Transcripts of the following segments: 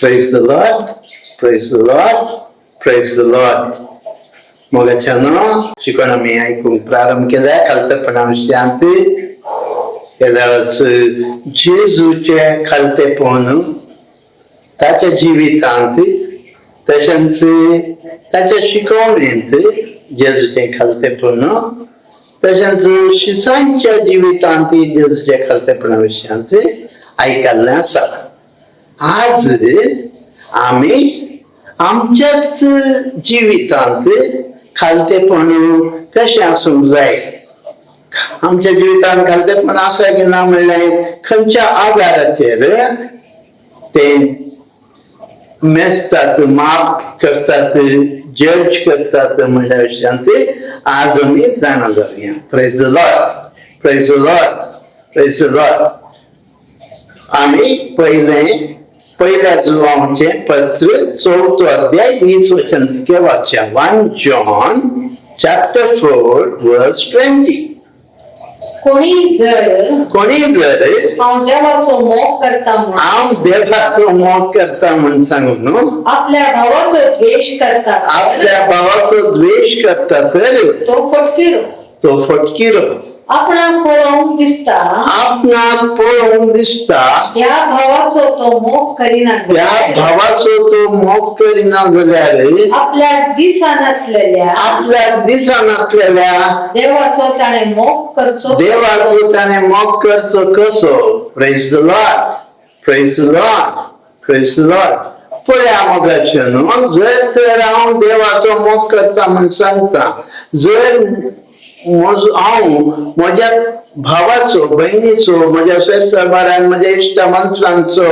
Praise the Lord, praise the Lord, praise the Lord. मोगाच्यानं शिकवण मी ऐकून प्रारंभ केलाय खालतेपणाविषयांती केल्याच जेजूचे खालतेपण त्याच्या जिवितांत तशेंच त्याच्या शिकवणेंत जेजूचे खालतेपण तशेंच शिसांच्या जिवितांत जेजूचे खालतेपणाविषयांत ऐकल्लें आसा. आज आम्ही आमच्याच जिवितांत खालतेपण कशें आसूंक जाय, आमच्या जिवितांत खालतेपण आसा की ना म्हणल्यार खंयच्या आधाराचेर ते मेजतात, माप करतात, जज करतात म्हणल्या विशयांत आज आमी जाणा जावया. Praise the Lord, praise the Lord, praise the Lord. आमी पहिल्या जुवांचे पत्र 4 अध्याय 20 वचन तिके वाचया. 1 John chapter 4 verse 20. कोणी जर हांव देवाचो मोग करता म्हण सांगून आपल्या भावाचो द्वेष करता तर तो फटकिरो आपणाक पळोवंक दिसता ह्या भावाचो तो मोग करिना जाल्यार आपल्या दिसानातलेल्या देवाचो ताणें मोग करचो कसो. Praise the Lord, praise the Lord, praise the Lord. पळया मोगाचे न्हू, जर तर हांव देवाचो मोग करता म्हण सांगता, जर हांव म्हज्या भावाचो, बहिणीचो, म्हज्या सरसरबारान, म्हज्या इश्टमंत्रांचो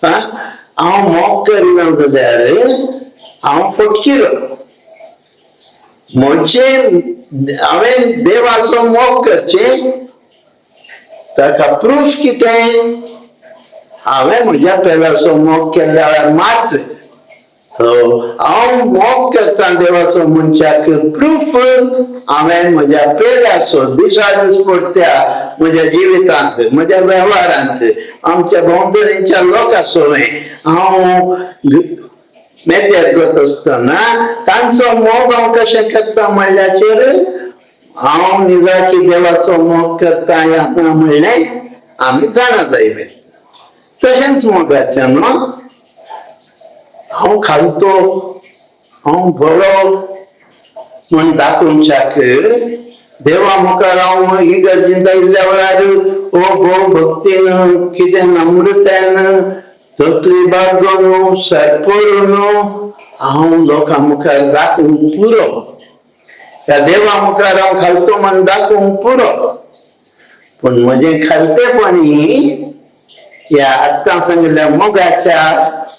हांव मोग करिना जाल्यार हांव फटकिरो. हांवें देवाचो मोग करचें ताका प्रूफ कितें? हांवें म्हज्या पेलाचो मोग केल्यार मात्र हांव मोग करता देवाचो मनशाक प्रूफ हांवें म्हज्या पेल्याचो दिसादीस पडत्या म्हज्या जिवितांत, म्हज्या वेव्हारांत, आमच्या भोंवतणीच्या लोकांसोय हांव मेतेर करत आसतना तांचो मोग हांव कशें करता म्हणल्याचेर हांव निजाची देवाचो मोग करता ना म्हणलें आमी जाणा जायवे. तशेंच मोगाचें न्हू, हांव खालतो, हांव बरो म्हण दाखोवच्याक देवा मुखार हांव इगर्जींत आयिल्ल्या वेळार भोव भक्तीन, कितें नम्रतेन, तकली बागोवन, सरपरून हांव लोकां मुखार दाखोवंक पुरो. ह्या देवा मुखार हांव खालतो म्हण दाखोवंक पुरो. पूण म्हजें खालतेपणी ह्या आतां सांगिल्ल्या मोगाच्या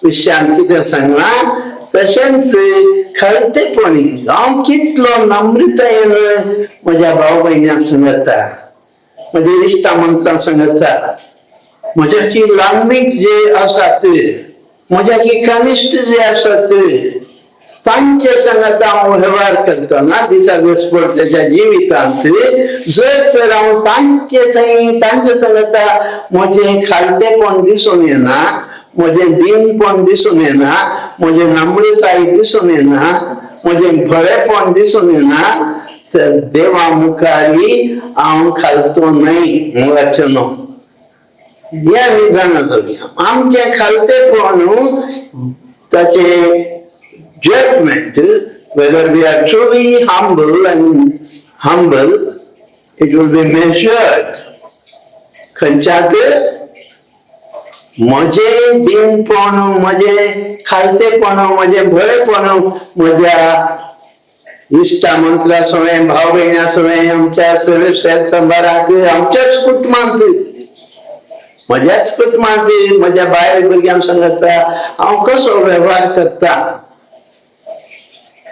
विशयांत कितें सांगलां तशेंच खालतेपणी हांव कितलो नम्रतायेन म्हज्या भाव भयण्यां सांगता, म्हज्या इश्टामंत्रां सांगता, म्हज्याची लांबीक जे आसात, म्हज्याची कनिश्ट जे आसात तांचे सांगता हांव वेव्हार करतना दिसा दीस पडट्याच्या जिवितांत जर तर हांव तांचे सांगता म्हजें खालतेपण दिसून येना, म्हजें दिनपण दिसून येना, म्हजें नम्रताय दिसून येना, म्हजें बरेपण दिसून येना, तर देवा मुखारी हांव खालतो न्हय. मोगाचें न्हू, हें आमी जाणा जावया. आमचें खालतेपण ताचें judgment, whether we are truly humble, it will be measured. खंयच्याक म्हजें दिनपण, म्हजें खालतेपण, म्हजें बरेपण म्हज्या इश्टामंत्रासोय, भाव भयण्यासोय, आमच्या शेत संबाराक, आमच्याच कुटुंबांत, म्हज्याच कुटुंबांत, म्हज्या बायल भुरग्यां सांगता हांव कसो वेव्हार करता,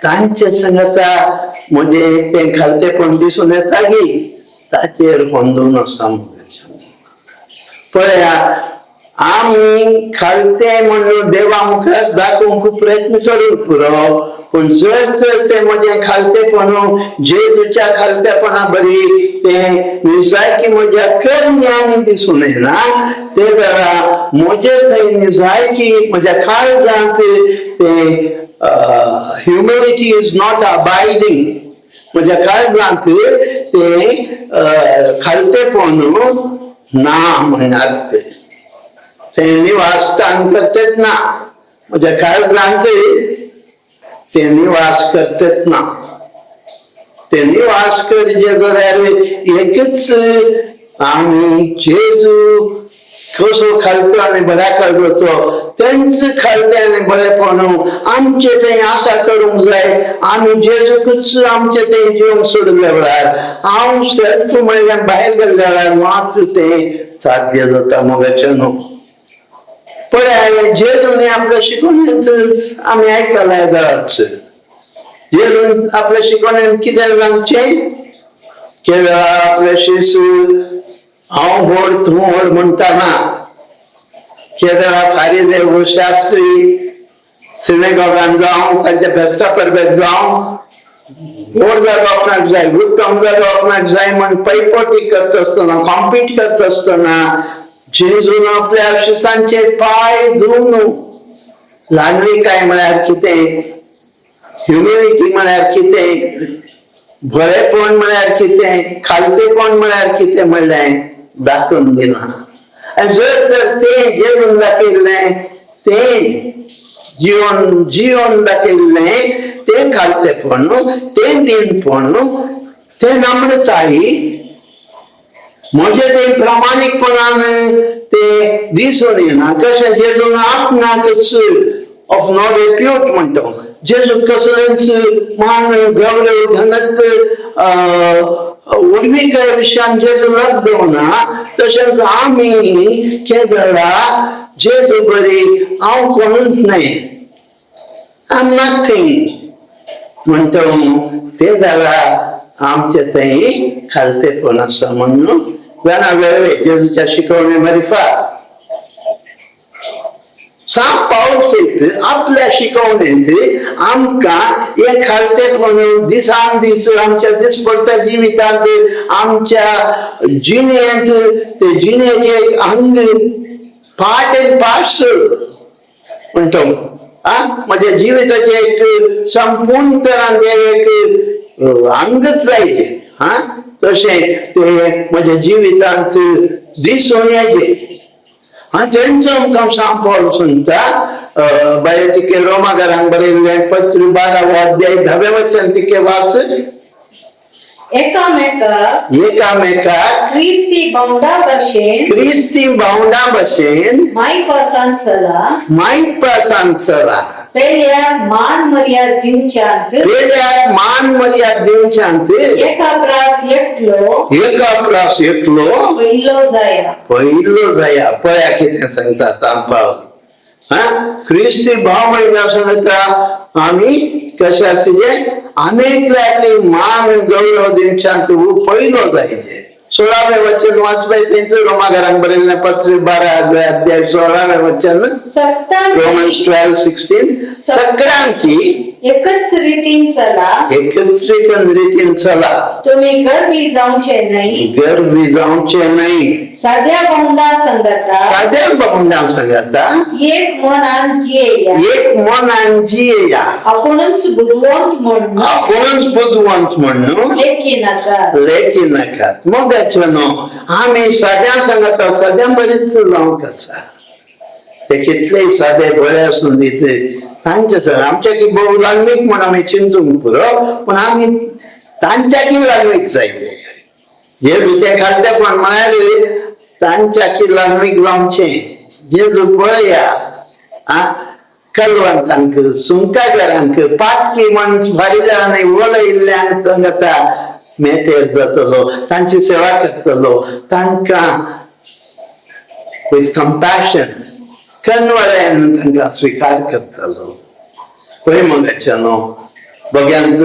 तांचे सांगता म्हजें तें खालतेपण दिसून येता गी ताचेर बंदून आसा. पळया, आमी खालते म्हणून देवा मुखार दाखोवंक प्रयत्न करूंक पुरो, पण जर तर ते म्हणजे खालतेपण जेजूच्या खालतेपणा बरी ते निजाय की म्हज्या कर्म्यांनी दिसून येना ते जरा म्हजे थंय निजाय की म्हज्या काळजांत ते ह्युमिलिटी इज नॉट अबायडिंग म्हज्या काळजांत ते खालतेपण ना म्हणणार ते निवासस्थान करतात ना म्हज्या काळजांत ते निवास करतात ना ते निवास करचे जाल्यार एकच आमी जेजू कसो खालतो आनी बऱ्या काळजाचो तेंच खालते आनी बरेपण आमचे थंय आशा करूंक जाय आमी जेजूकच आमचे थंय जिवंक सोडले वेळार हांव सेल्फ म्हणल्यार भायर गेल्ल्या वेळार मात्र तें साध्य जाता मोगाचें न्हू पळय जेजून आपल्या शिकवणेंत आमी आयकलां घराच जेजून आपल्या शिकवणेंत कितें सांगचें की आपल्या शिस हांव व्हड तूं व्हड म्हणटाना केदळा फारीदे वो शास्त्री सिनेगॉगान जावं तांच्या फेस्ता परबेक जावं व्हड जावपाक जाय उत्तम जावपाक जाय म्हण पैपोटी करता आसतना कॉम्पीट करता आसतना जेजून आपल्या शिसांचे पाय धुवन लानविकाय म्हळ्यार कितें ह्युमिलिटी म्हळ्यार कितें बरेपण म्हळ्यार कितें खालतेपण म्हळ्यार कितें म्हणलें दाखोवन दिना जर तर तें जेजून दाखयल्लें तें जीवन दाखयल्लें तें खालतेपण तें दिनपण तें नम्रताई म्हजे ते प्रामाणिकपणान ते दिसून येना कशें जेजून आपणाकच ऑफ नो रेप्यूट म्हणटा जेजू कसलेंच मान गौरव घनत उर्मिके विशयान जेजू लग देवना तशेंच आमी केदळा जेजू बरी हांव कोणूच न्हय आय एम नथिंग म्हणटा ते जाल्यार आमचे थंय खालतेपण आसा म्हणून जाणा वेळोवेळ जेजूच्या शिकवणे मारिफात सांत पावल आपल्या शिकवणेंत आमकां एक खालतेपण दिसान दीस आमच्या दिसपट्ट्या जिवितांत आमच्या जिणेंत ते जिणेचें एक अंग पार्ट एंड पार्सल म्हणटा म्हज्या जिविताचें एक संपूर्ण तरान एक अंगच जाय तशें ते म्हज्या जिवितांत दिसून येचे तेंचो आमकां सांत पावल सांगता बाय तिके रोमाकारांक बरयल्लें पत्र 12 अध्याय 10वें वचन तिके वाच एकामेकाक क्रिस्ती भावंडा भशेन मायपासान चला पेल्याक मान मर्याद दिवच्यांत एकाप्रास एकलो पयलो जाया पळया कितें सांगता सांत पावल क्रिस्ती भाव म्हणटा सांगता आमी कशें आसचे अनेकल्याक मान गौरव दिवच्यांत पयलो जायचे 16वें वचन वाचपाय तेंचो रोमाकारांक बरयल्लें पत्र 12 अध्याय 16वें वचन रोमन्स 12:16 सगळ्यांकी एकच रितीन चला तुम्ही गर्वी जावचे नाही साध्या भावंडां संगता एक मनान जियेया आपणच बुद्धवंत म्हणून लेखी नाकात मग आमी साद्या सांगता साद्या बरीच जावंक आसा ते कितलेय सादे बरे आसून दीत तांचे संग आमच्या की भोव लालमीक म्हण आमी चिंतूंक पुरो पूण आमी तांच्या की लालमीक जाय जेजूचे खालतेपण म्हळ्यार तांच्या की लालमीक जावचें जेजू पळया कलवंतांक सुंकाकारांक पातकी मनीस फारीदारांनी उलयल्ल्यांक सांगता मेतेर जातलो तांची सेवा करतलो तांकां विथ कंपॅशन कन्वऱ्यान तांकां स्वीकार करतलो पळय मोगाचें न्हू बघ्यांत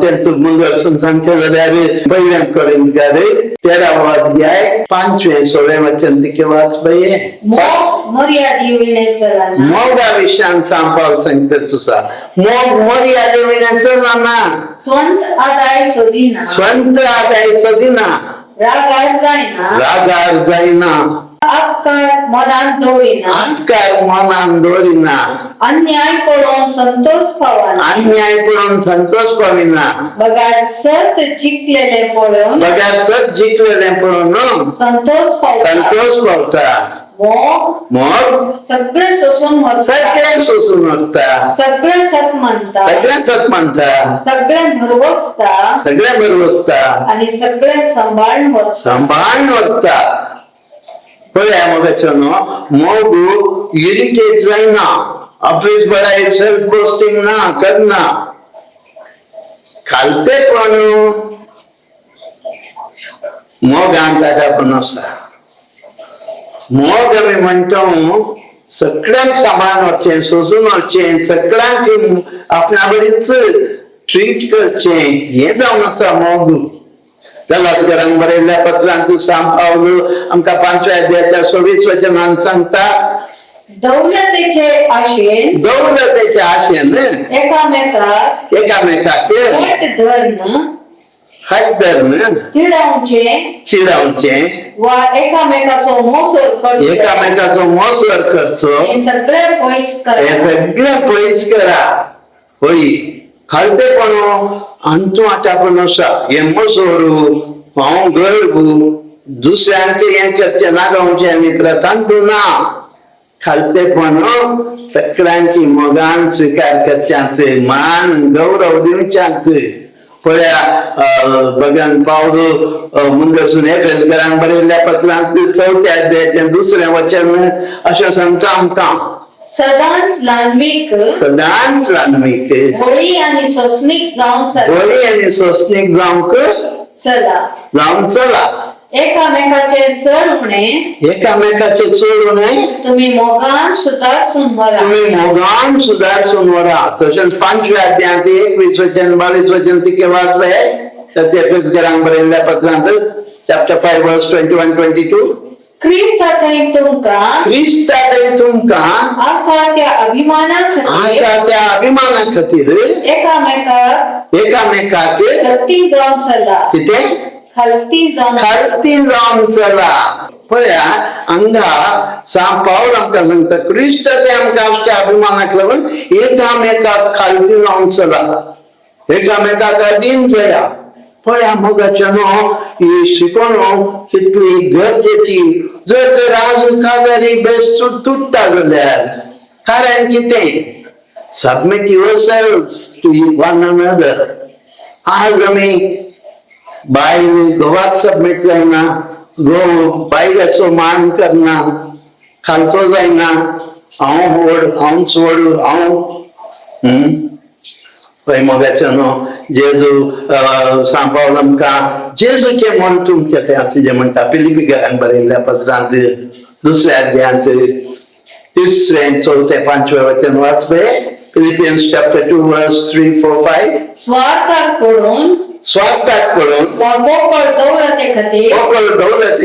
त्यांचं मंगळसून सांगते जाल्यार पहिल्यान कडेन गारे 13वा अध्याय 5वें 6वें वचन तिके वाच बये मोग मर्यादी विणे चलाना मोगा विशयान सांपाव सांगतेच आसा मोग मर्यादे विना चलना स्वंत आदाय सोदिना स्ವಂತ आदाय सदिना रागार जायना रागार जायना अपकार मनात दवरिना अपकार मनान दवरिना अन्याय पडून संतोष पावाना अन्याय पडून संतोष पाविना बघा सत जिंकलेले पडून बघा सत जिंकलेले पडून संतोष पावता संतोष पावता मोग मग सगळे सोसून मरता सगळ्यांक सोसून वता सगळे सत म्हणता सगळ्या सत म्हणता सगळे भरवसता सगळ्या बरोबर वचता आणि सगळे सांभाळून वचता सांभाळून वचता पळया मोगाचो मोग इरिटेट जायना ऑफिस बडाय सेल्फ बोस्टिंग ना करना खालते पण मोगान ताका पण आसा मोग आमी म्हणटा सगळ्यांक सांबाळून वचचें सोसून वचचें सगळ्यांक आपल्या बरीच ट्रीट करचें हें जावन आसा मोग गलातियरांक बरयल्ल्या पत्रांत सांपावलो आमकां 5व्या अध्यायाच्या 26 वचनान सांगता दौलतेचे आशेन दौलतेच्या आशेन एकामेकाक एकामेकाक हट धरण हट धरून चिडावचे चिडावचें वा एकामेकाचो मोसोर करचो एकामेकाचो मोसर करचो हे सगळे पयस हे करा सगळें पयस करा होय खालतेपण अंतू आतापण आसा हे मोसोरू हांव गरबू दुसऱ्यांक हें करचें ना गावचें आमी प्रथांतू ना खालतेपण सगळ्यांची मोगान स्वीकार करच्यांत मान गौरव दिवच्यांत पळया बघान पावलो मुंडसून एफेसकारांक बरयल्ल्या पत्रांत 4थ्या अध्यायाचें 2रें वचन अशें सांगता आमकां सदांच लानवीक सदांच लानवीक होळी आणि सोसणीक जावन चला बरी आनी सोसणीक जावंक जावन चला एकामेकाचे चड उणे एकामेकाचे चड उणे तुम्ही मोगान सुदारसून मरा तुम्ही मोगान सुदारसून वरा तशेंच 5व्या अध्यायात 21 वचन 22 वचन तिके वाचले त्याचे एफेसकारांक बरयल्ल्या पत्रांत चॅप्टर 5 वर्स 21-22 ख्रिस्तांतय तुमकां आसा त्या अभिमाना खातीर आशा त्या अभिमाना खातीर एकामेकाक शक्ती जावन चला कितें खालती जावन चला पळया हांगा सांपावल आमकां सांगता क्रिस्त ते आमकां आमच्या अभिमानाक लागून एकामेकाक खालती जावन चला एकामेकाक अधीन जाया पळया मोगाचें ही शिकवण कितली गरजेची जर तर आज काजारी बेस तुटता जाल्यार कारण कितें सबमीट युअरसेल्व्स टू वन अनदर आज आमी बायल घोवाक सबमीट जायना घोव बायलाचो मान करना खालचो जायना हांव व्हड हांवच व्हड हांव पळय मोगाचें जेजू सांपावल आमकां जेजूचें मन तुमचें तें आसा जें म्हणटा फिलिपिकारांक बरयल्ल्या पत्रांत 2ऱ्या अध्यायांत 3रें 4थें 5वें वचन वाच पळय फिलिपियन्स चॅप्टर 2 वर्स 3, 4, 5 स्वार्थाक पडून पोकळ दौलते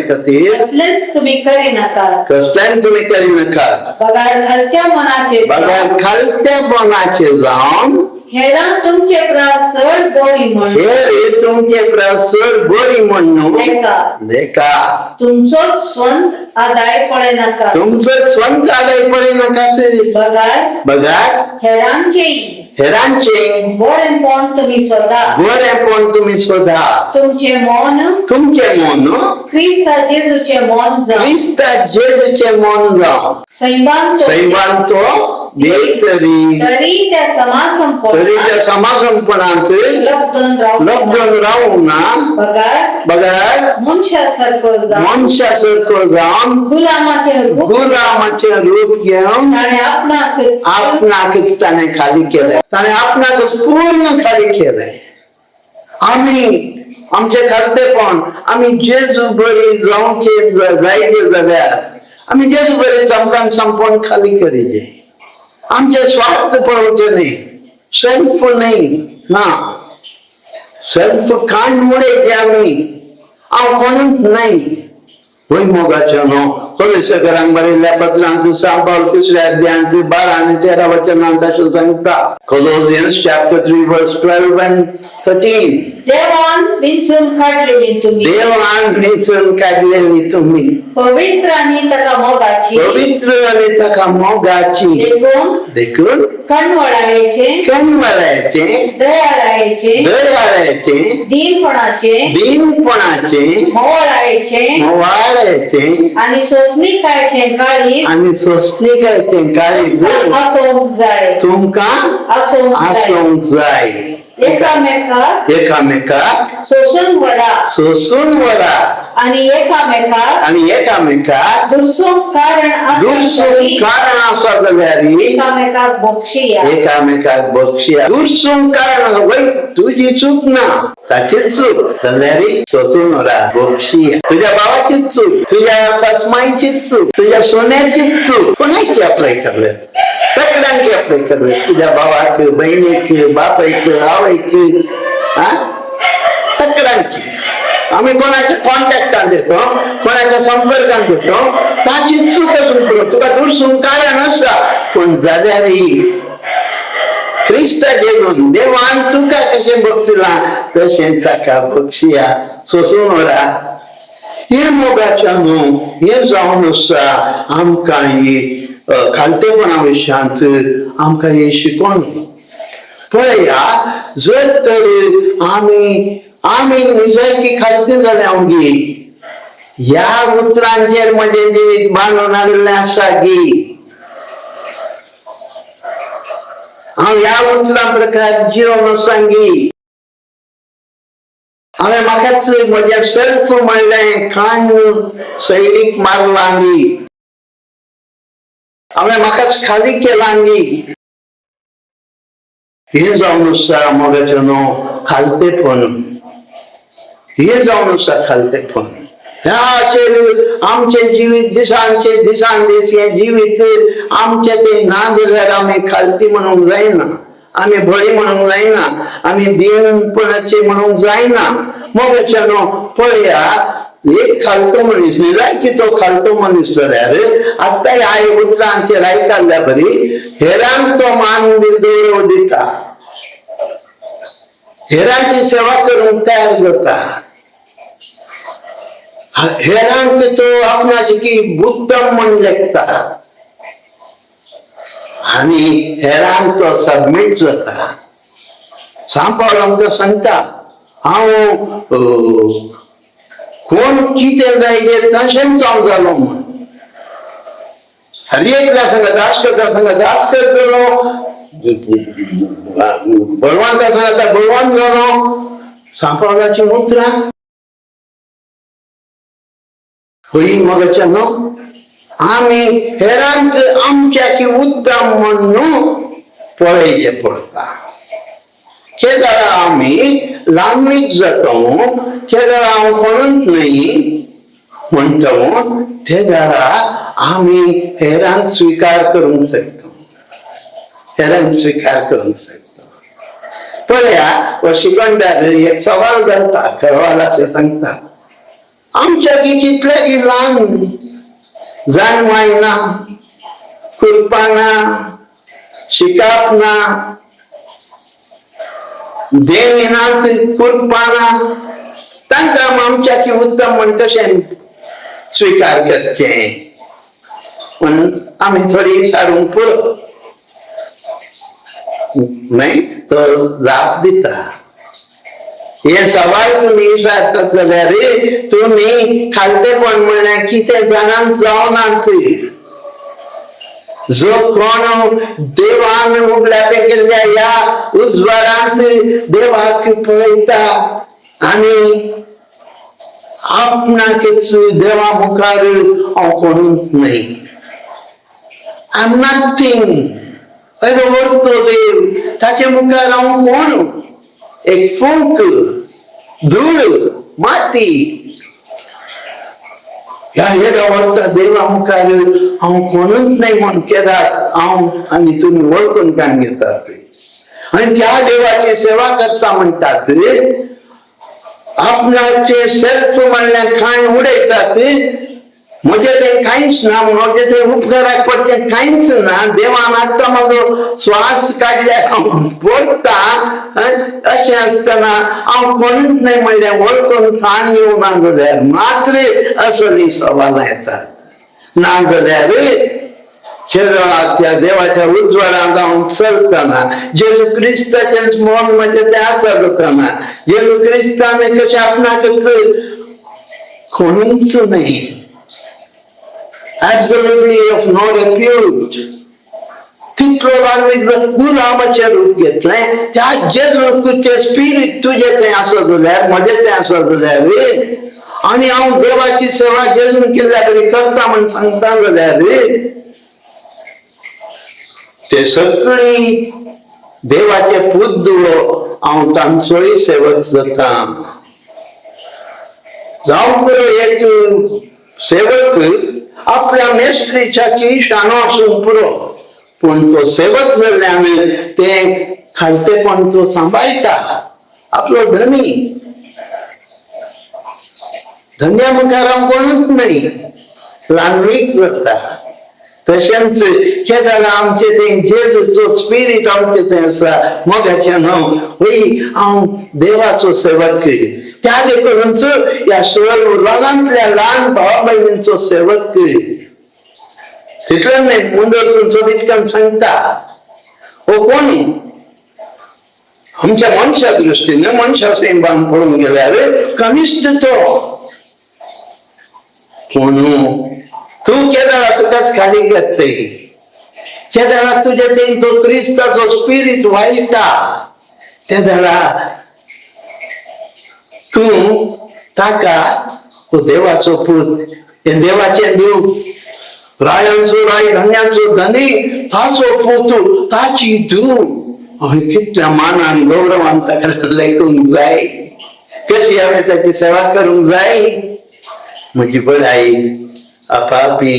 खातीर कसलेच तुम्ही करी नाका कसल्यान तुम्ही करी नाका बगार खालत्या मनाचे जावन हेरां तुमचे प्रास चड बरी म्हण हे तुमचे प्रसर बरी म्हणून देखा तुमचो स्वंत आदाय पडे नाका तुमचं स्वंत आदाय पडे नाका तरी बघा हेरांचे बरेपण तुम्ही सोदा बरेपण तुम्ही सोदा तुमचे मन ख्रिस्ता जेजूचे मन जावं सैबान तो तरी त्या समासंपणांत लब्धन राहून बघा मनशासारखो जावन गुलामाचे रूप घेवन आपणाकच ताणे खाली केले ताणे आपणाकच पूर्ण खाली केले आमी आमचे खालतेपण आमी जेजू बरी जावंचे जायचे जाल्यार आमी जेजू बरी चमकान संपोवन खाली करीचे आमचे स्वार्थ पळोवचे न्ही सेल्फ न्ही ना सेल्फ कांडमुळे जे आम्ही हांव कोणूच नाही होय मोगाच्या न्हू कोलिसा घरांक बरयल्ल्या पत्रांत दुसरा पावल 3 अध्यायांत 12 आनी 13 वचनांत अशें सांगता Colossians chapter 3 verse 12 and 13 देवान विंचून काढलेली तुम्ही देवान वेंचून काडलेली तुमी पवित्र आणि ताका मोगाची पवित्र आनी ताका मोगाची देखून कणवळायेचे कणवळायचे दयाळायचे दीनपणाचे मोवाळायचे आणि सोसणीकायचे काळीज आसोंक जाय तुमका आसोंक जाय एकामेकाक सोसून वडा आणि एकामेकाक दुर्सूंक कारण कारण आसा जाल्यार एकामेकाक बक्षिया दुर्सूंक कारण वय तुजी चूक ना ताचीच चूक जाल्यार सोसून वडा बक्षिया तुझ्या भावाचीच चूक तुझ्या सासमाईचीच चूक तुझ्या सोन्याचीच चूक कोणाची अप्लाय करले सगळ्यांकी अप्लाय करले तुझ्या भावाक बहिणीक बापायक आवयक सगळ्यांची आम्ही कोणाच्या कॉन्टॅक्टात देतो कोणाच्या संपर्कात देतो ताची चूक असून पुरो तुका दुर्सूंक कारण आसा पण जाल्यार क्रिस्ता जेजून देवान तुका कशें बक्षिला तशें ताका बक्षिया सोसून व्हरा हे मोगाच्या न्हू हे जावन आसा आमकां ही खालतेपणा विशयांत आमकां हे शिकोवन पळया जर तर आम्ही निजायकी खालती जाल्या आमगी ह्या उतरांचेर म्हजें जिवीत बांदून हाडिल्लें आसा गी हांव ह्या उतरां प्रकार जिवन सांगी हांवें म्हाकाच म्हजें सेल्फ म्हणलें कान सैलीक मारलांगी हांवें म्हाकाच खाली केलांगी हे जावन आसा मोगाचें न्हू खालतेपण हे जावन आसा खालतेपण ह्याचेर आमचें जिवीत दिसांचे दिसान दीस हें जिवीत आमचें तें ना जाल्यार आमी खालती म्हणूंक जायना आमी बळी म्हणूंक जायना आमी दिनपणाचे म्हणूंक जायना मोगाचें न्हू पळया एक खालतो मनीस निजायकी तो खालतो मनीस जाल्यार आतां ह्या उतरांचेर आयकल्ल्या बरी हेरांक तो मान गौरव दिता हेरांची सेवा करूंक तयार जाता हेरांक तो आपणाची की बुद्धम म्हण लेखता आनी हेरांक तो सबमीट जाता सांपावल आमकां सांगता हांव कोण कितें जाय तशेंच हांव जालो म्हण हर एकल्या संग दास करतलो बळवंता सांगता बळवंत जालो सांपावलाची उतरां होई मोगाचें न्हू आमी हेरांक आमच्या की उत्तम म्हणून पळयचें पडटा केदार आमी लांबीक जातो केदार हांव कोणूच नाही म्हणतो ते जाल्यार आमी हेरांक स्वीकार करूंक शकता हेरांक स्वीकार करूंक शकता पळया हो शिकंडार एक सवाल घालता खरवाल अशें सांगता आमच्या की कितले की ल्हान जाणवाय ना कुरपा ना शिकाप ना देविनात कुरपा ना तांकां आमच्या की उत्तम म्हण कशें स्वीकार करचें पण आमी थोडी सारूंक पुरो नाही तो जाप दिता हे सवाल तुम्ही विचारतात जाल्यार तुम्ही खालतेपण म्हळ्यार कितें जाणांक जावनात जो कोण देवान उगड्यार केल्ल्या ह्या उजवाडांत देवाक पळयता आनी आपणाकच देवा मुखार हांव कोणूच नाही आय एम नथिंग व्हरतो देव ताचे मुखार हांव कोण एक फूंक धूळ माती ह्या येदा व्हरता देवा मुखार हांव कोणूच नाही म्हण केदार हांव आनी तुमी वळखून काण घेतात आणि त्या देवाची सेवा करता म्हणतात आपणाचे सेल्फ म्हणल्या खाण उडयतात म्हणजे ते काहीच ना म्हणजे ते उपकाराक पडते काहीच ना देवान आता माझो श्वास काढल्या बोलता अशें आसतना हांव कोणूच नाही म्हणले वळखून खाण येवं ना जाल्यार मात्र असली सवाल येतात ना जाल्यार त्या देवाच्या उजवाडांत हांव चलतना जेजू क्रिस्ताचें मन म्हणजे ते आसा जातना जेजू क्रिस्तान कशें आपणाकच कोणूच नाही absolutely of no repute तितलो धार्मिक गुलामाचें रूप घेतलें त्या जेजूचे स्पिरीट तुझे तें आसा जाल्यार म्हजें तें आसा जाल्यार आनी हांव देवाची सेवा जेजून केल्या तरी करता म्हण सांगता जाल्यार ते सगळी देवाचे पुद्दुळो हांव तांचोय सेवक जाता जावं पुरो एक सेवक आपल्या मेस्त्रीच्या की शानो आसून पुरो पूण तो सेवक जाल्ल्यान ते खालतेपण तो सांबाळटा आपलो धनी धन्या मुखार हांव कोणूच नाही ल्हानवीक जाता तशेंच केदार आमचे ते जेजूचो स्पिरीट आमचे ते आसा मोगाचें न्हू होय हांव देवाचो सेवक त्या देखूनच या सर्व ल्हानांतल्या ल्हान भावा भयणींचो सेवक तितल्यान न्ही मुंडसून सोबीतकान सांगता हो कोण आमच्या मनशा दृश्टीने मनशा सेंबान पळोवन गेल्यार कनिश्ट तो पूण तूं केदारा तुकाच खाली करते केदारा तुझे तें तो क्रिस्ताचो स्पिरीट वायटा त्या दारा तूं ताका तो देवाचो पूत हे देवाचें देव रायांचो राय धन्याचो धनी ताचो पूत ताची धूव आनी कितल्या मानान गौरवान ताका लेखूंक जाय कशी हांवें ताची सेवा करूंक जाय म्हजी बडाई आपापी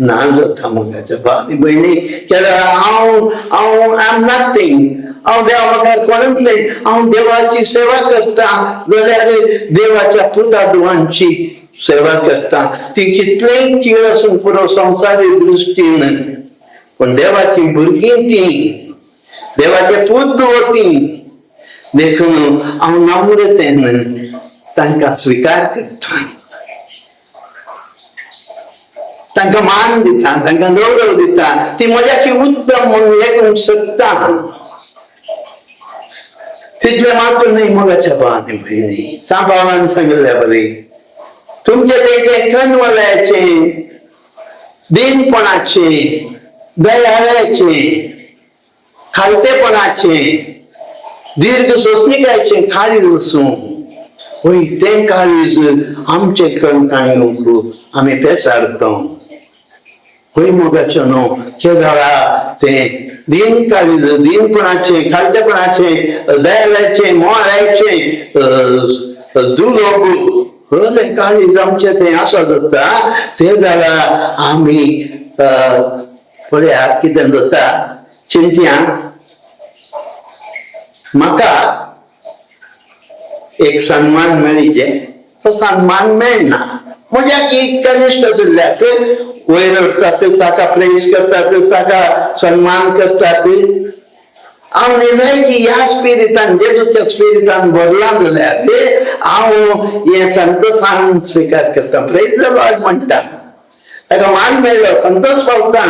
ना जाता मोगाच्या भावी भयणी केल्यार हांव आय एम नथिंग हांव देवा मुखार कोणूच नाही हांव देवाची सेवा करता जाल्यार देवाच्या पुता धुवांची सेवा करता ती कितलेय कीळ आसून पुरो संवसारी दृश्टीन पण देवाची भुरगीं ती देवाचे पूत धुवो देखून हांव नम्रतेन तांकां स्विकार करता तांकां मान दिता तांकां गौरव दिता ती म्हज्या की उत्तम म्हणून लेखूंक शकता तितले मात्र नाही मोगाच्या भावांनी भयणी सांबाळान सांगल्या बरी तुमचे ते कनवल्याचे दिनपणाचे दयाळ्याचे खालतेपणाचे दीर्घ सोसणिकायचे काळीज वचूं होय तें काळीज आमचे कणकाणीक आमी पेसाडतो होय मोगाचो न्हू केदारा ते दिन काळीज दिनपणाचे खालतेपणाचे दयाळ्याचे मोळ्याचे दुलोक काळीज आमचे ते आसा जाता ते जाल्यार आमी पळया कितें जाता चिंत्या म्हाका एक सन्मान मेळिजे तो सन्मान मेळना म्हणजे की कनिश्ट आशिल्ल्याक वयर उरतात ताका प्रेज करतात ताका सन्मान करतात हांव निजाय की ह्या स्पिरिटान जेजूच्या स्पिरिटान भरला जाल्यार हांव हे संतोषान स्वीकार करता प्रेज द लॉर्ड म्हणटा ताका मान मेळ्ळो संतोष पावता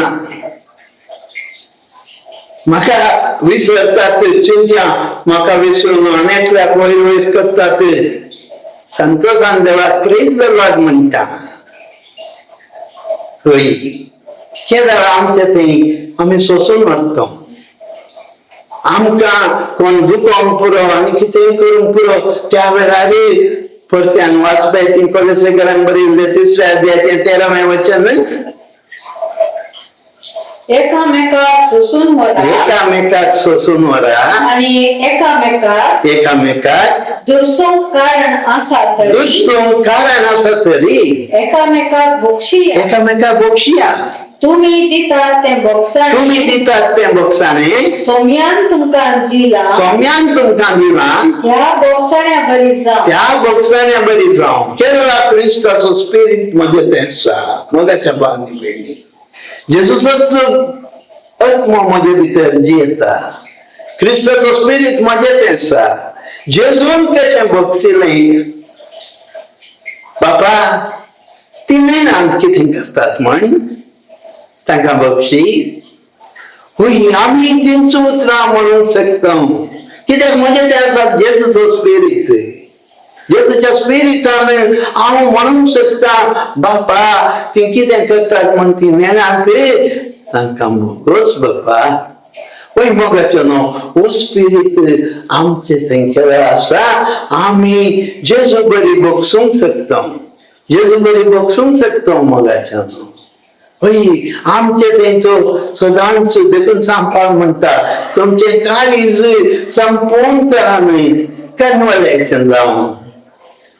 म्हाका विसरतात चिंत्या म्हाका विसरून अनेकल्याक वयर वयर करतात संतोषान देवाक प्रेज द लॉर्ड म्हणटा होय केदार आमचे ते आमी सोसून व्हरता आमकां कोण दुखोवंक पुरो आनी कितेंय करूंक पुरो त्या वेळार परत्यान वाचप्याची कॉलेसेकरान बरयल्लें 3ऱ्या अध्यायाचें 13वें वचन एकामेकाक सोसून व्हरा आनी एकामेकाक दुर्सोंक कारण आसा तरी एकामेकाक एकामेकाक बोक्षिया तुम्ही दितात ते बोक्साने, तुम्ही दितात ते बोक्साने, सोम्यान तुमकां दिला, सोम्यान तुमकां दिला, ह्या बोक्साण्या बरी जा. त्या बोक्साने बरी जावं. केरळा क्रिस्ताचो स्पिरिट मध्ये ते आसा. मोगाच्या बानी बेनी जेजूचोच आत्मा मध्ये भितर जियेता. क्रिस्ताचो स्पिरिट मध्ये ते आसा. जेजून कशें बक्षिलें बापा, ती नाही कितें करतात म्हण तांकां बक्षी. हुई आमी तेंचो उतरां म्हणूंक शकता. कित्याक म्हणजे ते आसा जेजूचो स्पिरिट. जेजूच्या स्पिरिटान हांव म्हणूंक शकता बापा ती कितें करतात म्हण ती नेणात तांकां मोगोच बापा. पळय मोगाचो न्हू, हो स्पिरिट आमचे थंय केला आसा. आमी जेजू बरी बक्षूंक शकता. जेजू बरी बक्षूंक शकता मोगाचो न्हू. पळय आमचे थंयचो सदांच देखून सांबाळ म्हणटा तुमचे काळीज संपूर्ण तरांनी कन्वल्याचें जावं,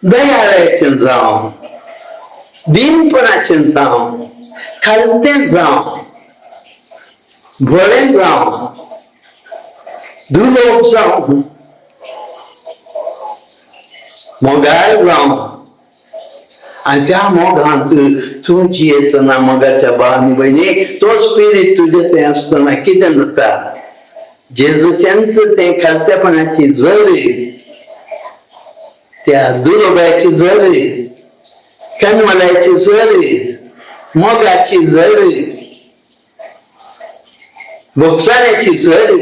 दयाळ्याचें जावं, दिनपणाचें जावं, खालतें जावं, भोळें जावं, दुलोप जावं, मोगाळ जावं. आणि त्या मोगांत तूं जियेतना मोगाच्या भावांनी भयणी तो स्पिरिट तुजे थंय आसतना कितें जाता? जेजूच्यांच तें खालतेपणाची जर, त्या दुलोबाची जर, कन्वल्याची जर, मोगाची जर, बोक्साऱ्याची जर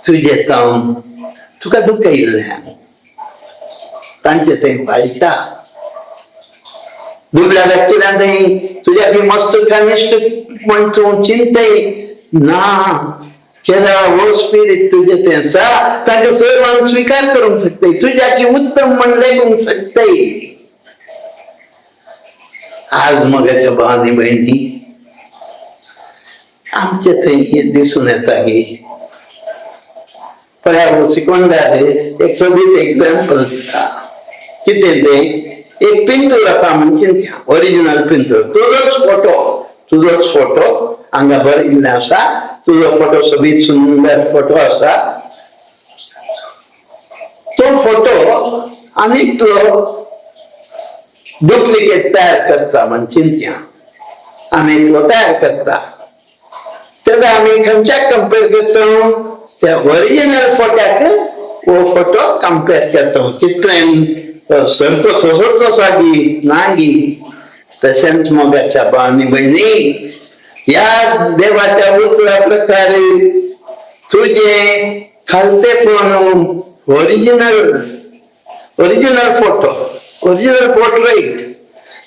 तुजे तावन तुका दुखयल्ल्यान तांचे थंय वाळटा. दुबळ्या व्यक्तीला थंय तुज्या की मस्त कनिश्ट म्हण तूं चिंतय ना. केन्ना हो स्पिरिट तुजे थंय आसा तांकां सर्वांक स्विकार करूंक शकतय. तुज्या की उत्तम म्हण लेखूंक शकतय. आज मोगाच्या भावांनी भयणी आमचे थंय हे दिसून येता गे. पळय शिकोंडार एक सोबीत एग्जाम्पल दिता. कितें तें एक पिंतूर आसा म्हणजे ओरिजिनल पिंतूर. तुजोच फोटो हांगा बरयल्ले आसा. तुजो फोटो सोबीत सुंदर फोटो आसा. तो फोटो आनी तो डुप्लिकेट तयार करता म्हण चिंत्या आनी तो तयार करता. तेन्ना आमी खंयच्याक कंपेर करता? त्या ओरिजिनल फोट्याक हो फोटो कंपेर करता. कितलें सारको तसोच आसा गी ना गी. तशेंच मोगाच्या भावांनी भयणी ह्या देवाच्या उतरा प्रकारे तुझे खालतेपण ओरिजिनल फोटो, ओरिजिनल पोर्ट्रेट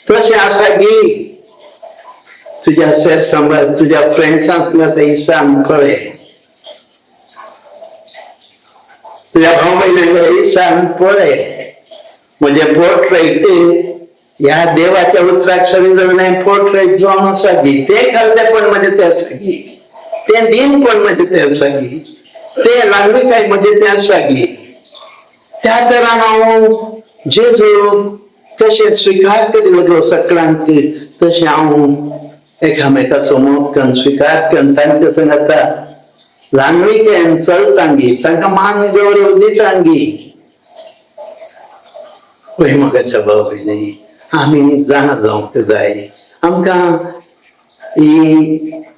तशें आसा गी. तुज्या सेर सांबाळ तुज्या फ्रेंड्सांक इसान पळय, तुज्या भाव भयणांक इसान पळय. म्हणजे पोर्ट्रेट ह्या देवाच्या उतराक सगळे जण पोर्ट्रेट जावन आसा गी. ते खालतेपण म्हणजे ते आसा गी. ते दिनपण म्हणजे ते आसा गी. ते लांगविकाय म्हणजे ते आसा गी. त्या तरान हांव जेजू कशें स्विकार करिल्लो सगळ्यांक तशें हांव एकामेकाचो मोग करून स्विकार करून तांचे सांगता लांगविकेन चलतांगी तांकां मान गौरव दितांगी. पळय मोगाच्या भाव भयणी आमी जाणा जावंक जाय. आमकां ही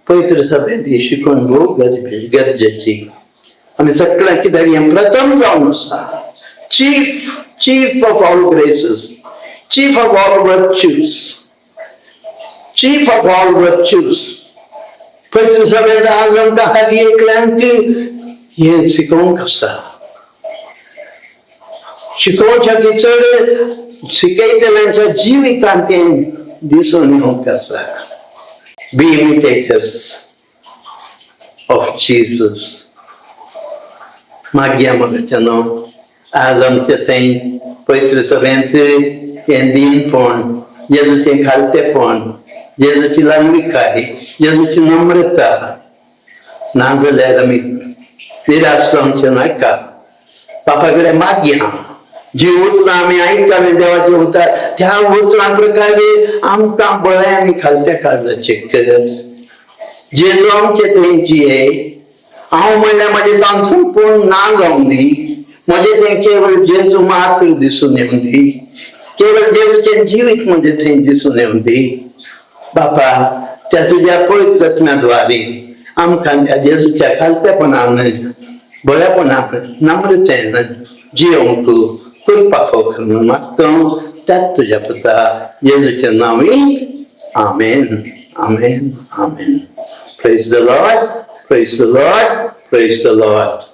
पवित्र सभेंत शिकून भोव गरजेची. आमी सगळ्यांक कित्याक हें प्रथम जावन आसा. Chief of all graces, chief of all virtues. पवित्र सभेंत आज आमकां हर एकल्यांक हें शिकोवंक आसा. शिकोवच्या की चड शिकयतल्यांच्या जिवितांत तें दिसून येवंक आसा. बी इमिटेटर्स ऑफ जीसस. मागया मोगाच्या न्हू आज आमचे थंय पवित्र सभेंत हें दिनपण, जेजूचें खालतेपण, जेजूची लांगविकाय, जेजूची नम्रता नाजाल्यार आमी निराश जावचें नाका. बापा कडेन मागया जी उतरां आमी आयकताले देवाचे उतर त्या उतरां प्रकारे आमकां बळ्या आनी खालत्या काळजाचे कर. जेजू आमचे थंय जिये. हांव म्हणल्यार म्हाजें काम संपूर्ण ना जावंक दी. म्हजे थंय केवळ जेजू मात्र दिसून येवंक दी. केवळ जेजूचें जिवीत म्हजे थंय दिसून येवंक दी. बापा त्या तुझ्या पवित्र रत्नाद्वारे आमकां त्या जेजूच्या खालत्यापणान बळ्यापणान नम्रतेन जियोंक कृपा कर म्हणून मागतो. त्याच तुझ्या पुता जेजूच्या नांवी आमेन आमेन आमेन. Praise the Lord, praise the Lord, praise the Lord.